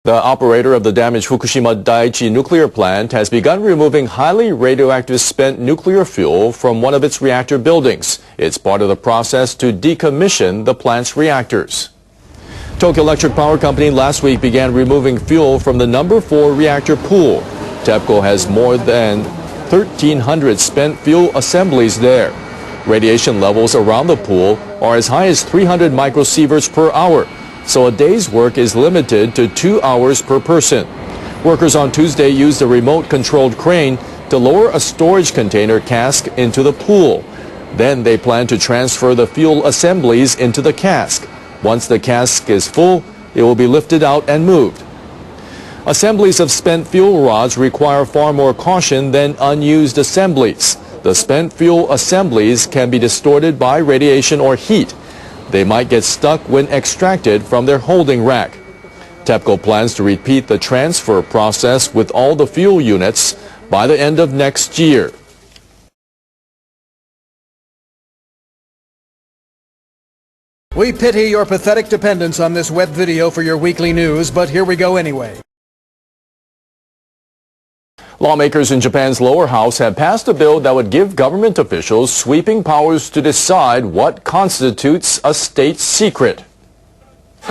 The operator of the damaged Fukushima Daiichi nuclear plant has begun removing highly radioactive spent nuclear fuel from one of its reactor buildings. It's part of the process to decommission the plant's reactors. Tokyo Electric Power Company last week began removing fuel from the number 4 reactor pool. TEPCO has more than 1,300 spent fuel assemblies there. Radiation levels around the pool are as high as 300 microsieverts per hour. So a day's work is limited to 2 hours per person. Workers on Tuesday used a remote-controlled crane to lower a storage container cask into the pool. Then they plan to transfer the fuel assemblies into the cask. Once the cask is full, it will be lifted out and moved. Assemblies of spent fuel rods require far more caution than unused assemblies. The spent fuel assemblies can be distorted by radiation or heat. They might get stuck when extracted from their holding rack. TEPCO plans to repeat the transfer process with all the fuel units by the end of next year. We pity your pathetic dependence on this web video for your weekly news, but here we go anyway. Lawmakers in Japan's lower house have passed a bill that would give government officials sweeping powers to decide what constitutes a state secret. The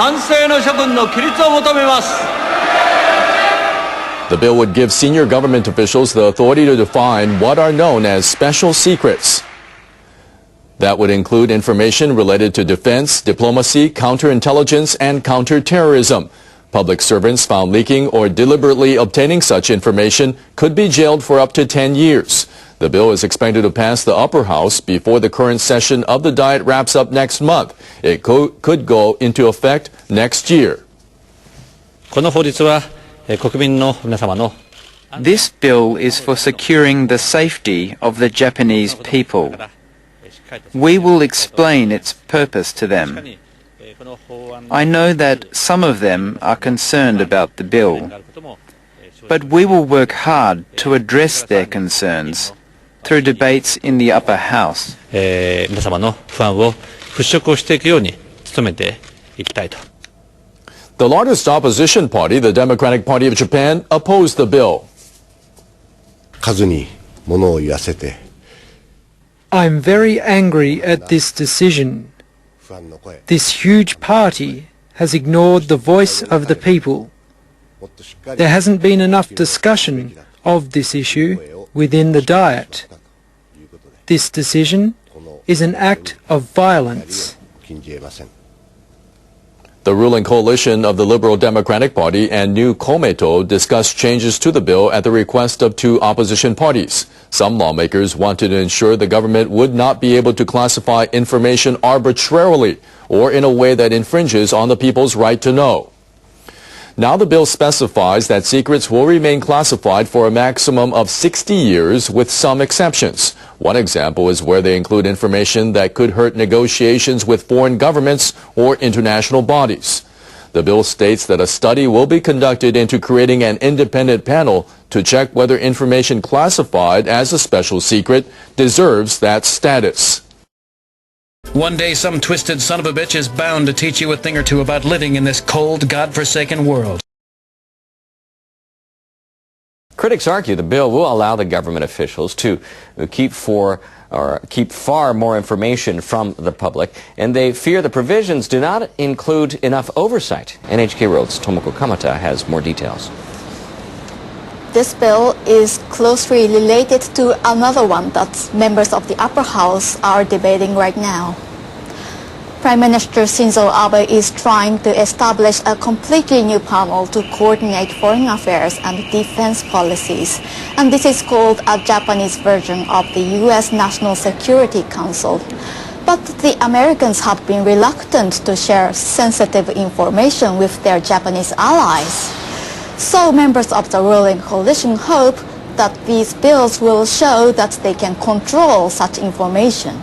bill would give senior government officials the authority to define what are known as special secrets. That would include information related to defense, diplomacy, counterintelligence, and counterterrorism. Public servants found leaking or deliberately obtaining such information could be jailed for up to 10 years. The bill is expected to pass the upper house before the current session of the Diet wraps up next month. It could go into effect next year. This bill is for securing the safety of the Japanese people. We will explain its purpose to them. I know that some of them are concerned about the bill, but we will work hard to address their concerns through debates in the upper house. The largest opposition party, the Democratic Party of Japan, opposed the bill. I'm very angry at this decision. This huge party has ignored the voice of the people. There hasn't been enough discussion of this issue within the Diet. This decision is an act of violence. The ruling coalition of the Liberal Democratic Party and New Komeito discussed changes to the bill at the request of 2 opposition parties. Some lawmakers wanted to ensure the government would not be able to classify information arbitrarily or in a way that infringes on the people's right to know. Now the bill specifies that secrets will remain classified for a maximum of 60 years with some exceptions. One example is where they include information that could hurt negotiations with foreign governments or international bodies. The bill states that a study will be conducted into creating an independent panel to check whether information classified as a special secret deserves that status. One day some twisted son of a bitch is bound to teach you a thing or two about living in this cold, God-forsaken world. Critics argue the bill will allow the government officials to keep far more information from the public, and they fear the provisions do not include enough oversight. NHK World's Tomoko Kamata has more details. This bill is closely related to another one that members of the upper house are debating right now. Prime Minister Shinzo Abe is trying to establish a completely new panel to coordinate foreign affairs and defense policies. And this is called a Japanese version of the U.S. National Security Council. But the Americans have been reluctant to share sensitive information with their Japanese allies. So members of the ruling coalition hope that these bills will show that they can control such information.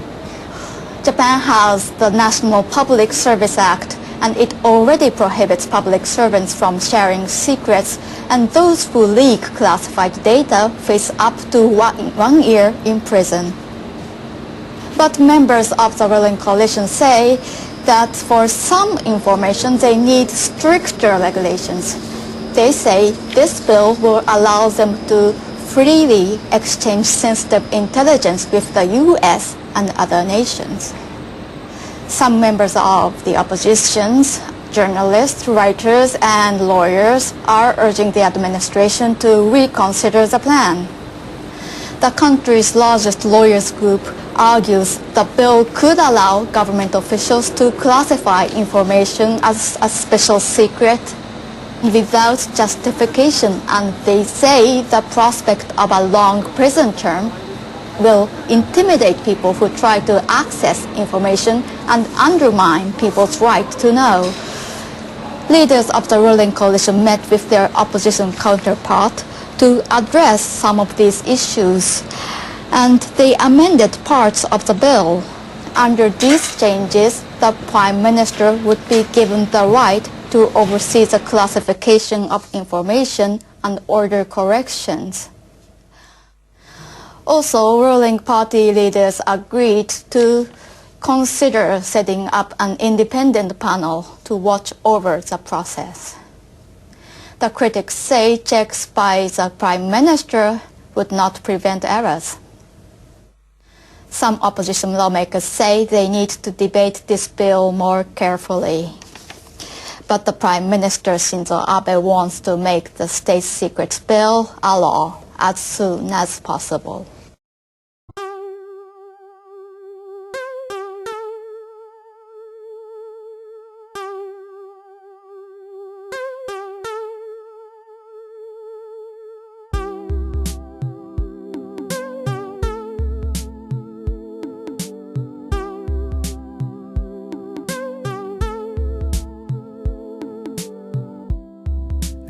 Japan has the National Public Service Act, and it already prohibits public servants from sharing secrets, and those who leak classified data face up to 1 year in prison. But members of the ruling coalition say that for some information they need stricter regulations. They say this bill will allow them to freely exchange sensitive intelligence with the US and other nations. Some members of the oppositions, journalists, writers, and lawyers are urging the administration to reconsider the plan. The country's largest lawyers group argues the bill could allow government officials to classify information as a special secret without justification, and they say the prospect of a long prison term will intimidate people who try to access information and undermine people's right to know. Leaders of the ruling coalition met with their opposition counterpart to address some of these issues, and they amended parts of the bill. Under these changes, the Prime Minister would be given the right to oversee the classification of information and order corrections. Also, ruling party leaders agreed to consider setting up an independent panel to watch over the process. The critics say checks by the Prime Minister would not prevent errors. Some opposition lawmakers say they need to debate this bill more carefully. But the Prime Minister Shinzo Abe wants to make the state secrets bill a law as soon as possible.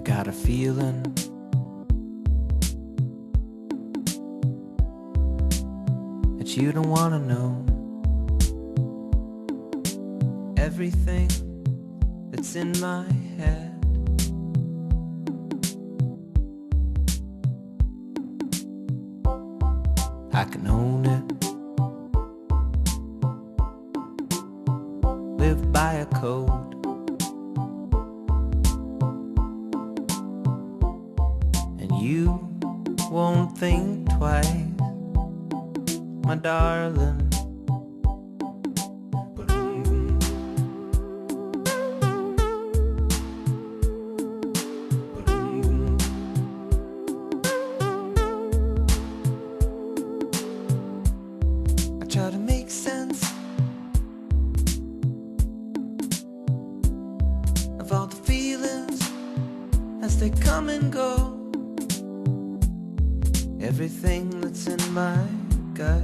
Got a feeling that you don't want to know everything that's in my head. I can own it, live by a code. You won't think twice, my darling. I try to make sense of all the feelings as they come and go. Everything that's in my gut.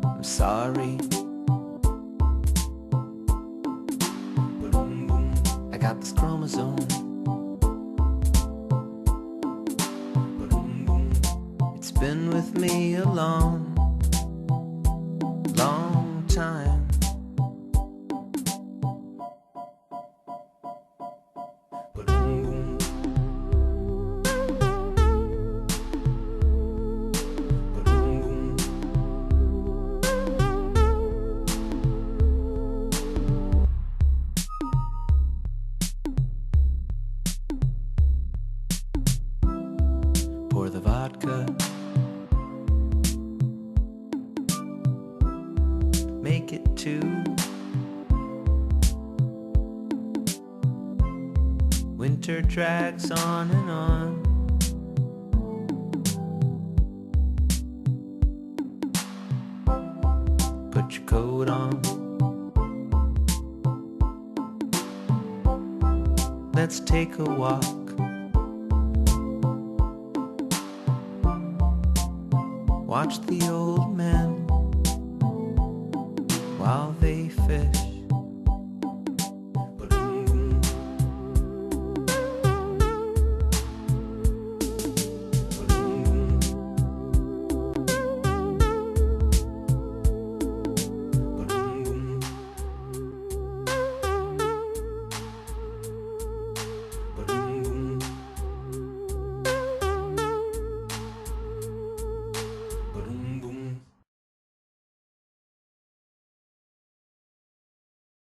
I'm sorry. I got this chromosome. It's been with me a long, long time. Pour the vodka, make it two. Winter drags on and on. Put your coat on. Let's take a walk. Watch the old men while they fish.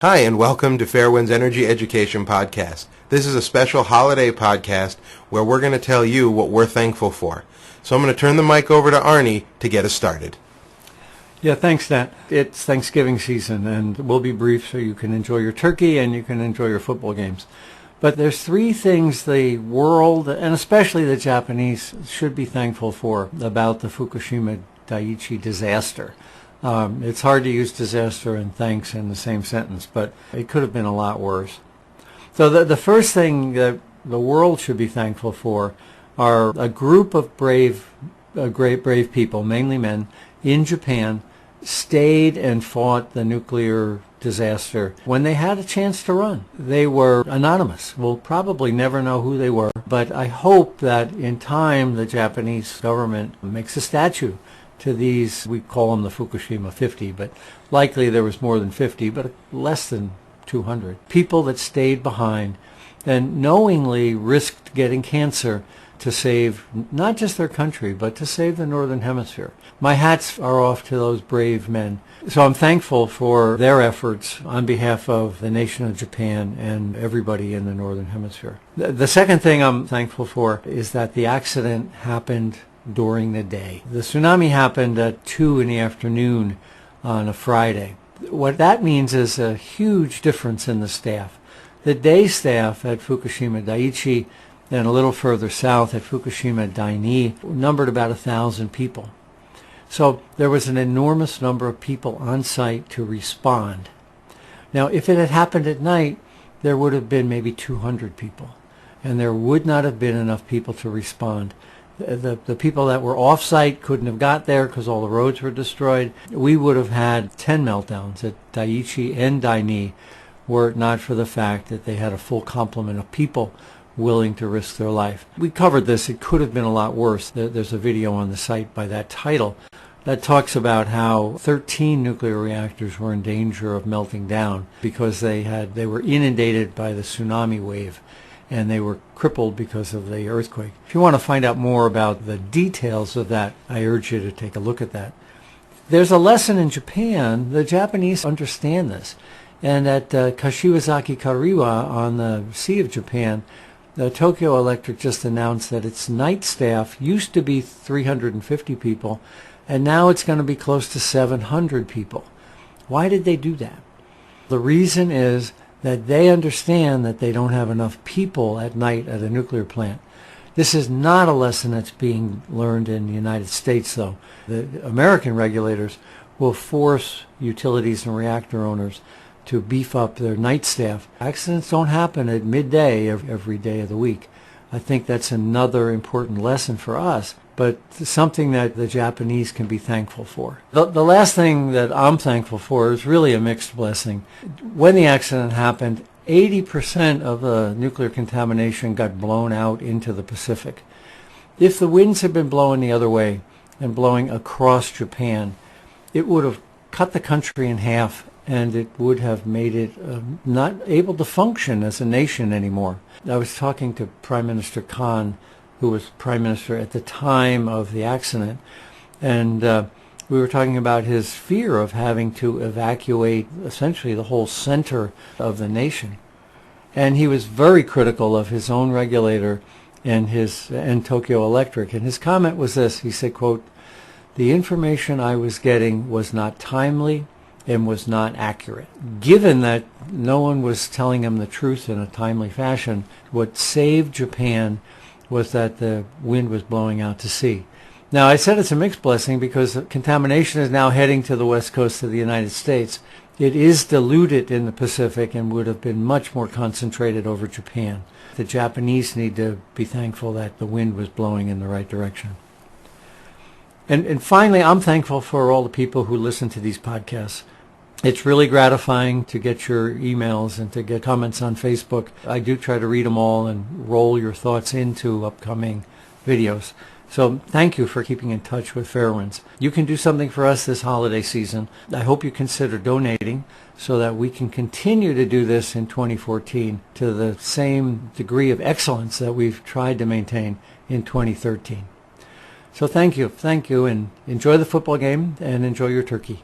Hi, and welcome to Fairwind's Energy Education Podcast. This is a special holiday podcast where we're going to tell you what we're thankful for. So I'm going to turn the mic over to Arnie to get us started. Yeah, thanks, Nat. It's Thanksgiving season, and we'll be brief so you can enjoy your turkey and you can enjoy your football games. But there's three things the world, and especially the Japanese, should be thankful for about the Fukushima Daiichi disaster. It's hard to use disaster and thanks in the same sentence, but it could have been a lot worse. So the first thing that the world should be thankful for are a group of brave people, mainly men, in Japan, stayed and fought the nuclear disaster when they had a chance to run. They were anonymous. We'll probably never know who they were, but I hope that in time the Japanese government makes a statue to these, we call them the Fukushima 50, but likely there was more than 50, but less than 200. People that stayed behind and knowingly risked getting cancer to save not just their country, but to save the Northern Hemisphere. My hats are off to those brave men. So I'm thankful for their efforts on behalf of the nation of Japan and everybody in the Northern Hemisphere. The second thing I'm thankful for is that the accident happened during the day. The tsunami happened at 2 in the afternoon on a Friday. What that means is a huge difference in the staff. The day staff at Fukushima Daiichi and a little further south at Fukushima Daini numbered about 1,000 people. So there was an enormous number of people on site to respond. Now, if it had happened at night, there would have been maybe 200 people, and there would not have been enough people to respond. The people that were off-site couldn't have got there because all the roads were destroyed. We would have had 10 meltdowns at Daiichi and Daini were it not for the fact that they had a full complement of people willing to risk their life. We covered this. It could have been a lot worse. There's a video on the site by that title that talks about how 13 nuclear reactors were in danger of melting down because they were inundated by the tsunami wave, and they were crippled because of the earthquake. If you want to find out more about the details of that, I urge you to take a look at that. There's a lesson in Japan. The Japanese understand this. And at Kashiwazaki Kariwa on the Sea of Japan, the Tokyo Electric just announced that its night staff used to be 350 people, and now it's going to be close to 700 people. Why did they do that? The reason is that they understand that they don't have enough people at night at a nuclear plant. This is not a lesson that's being learned in the United States, though. The American regulators will force utilities and reactor owners to beef up their night staff. Accidents don't happen at midday every day of the week. I think that's another important lesson for us, but something that the Japanese can be thankful for. The last thing that I'm thankful for is really a mixed blessing. When the accident happened, 80% of the nuclear contamination got blown out into the Pacific. If the winds had been blowing the other way and blowing across Japan, it would have cut the country in half, and it would have made it not able to function as a nation anymore. I was talking to Prime Minister Khan, who was Prime Minister at the time of the accident, and we were talking about his fear of having to evacuate essentially the whole center of the nation. And he was very critical of his own regulator and Tokyo Electric. And his comment was this. He said, quote, "The information I was getting was not timely and was not accurate." Given that no one was telling him the truth in a timely fashion, what saved Japan was that the wind was blowing out to sea. Now, I said it's a mixed blessing because contamination is now heading to the west coast of the United States. It is diluted in the Pacific and would have been much more concentrated over Japan. The Japanese need to be thankful that the wind was blowing in the right direction. And finally, I'm thankful for all the people who listen to these podcasts. It's really gratifying to get your emails and to get comments on Facebook. I do try to read them all and roll your thoughts into upcoming videos. So thank you for keeping in touch with Fairwinds. You can do something for us this holiday season. I hope you consider donating so that we can continue to do this in 2014 to the same degree of excellence that we've tried to maintain in 2013. So thank you, and enjoy the football game and enjoy your turkey.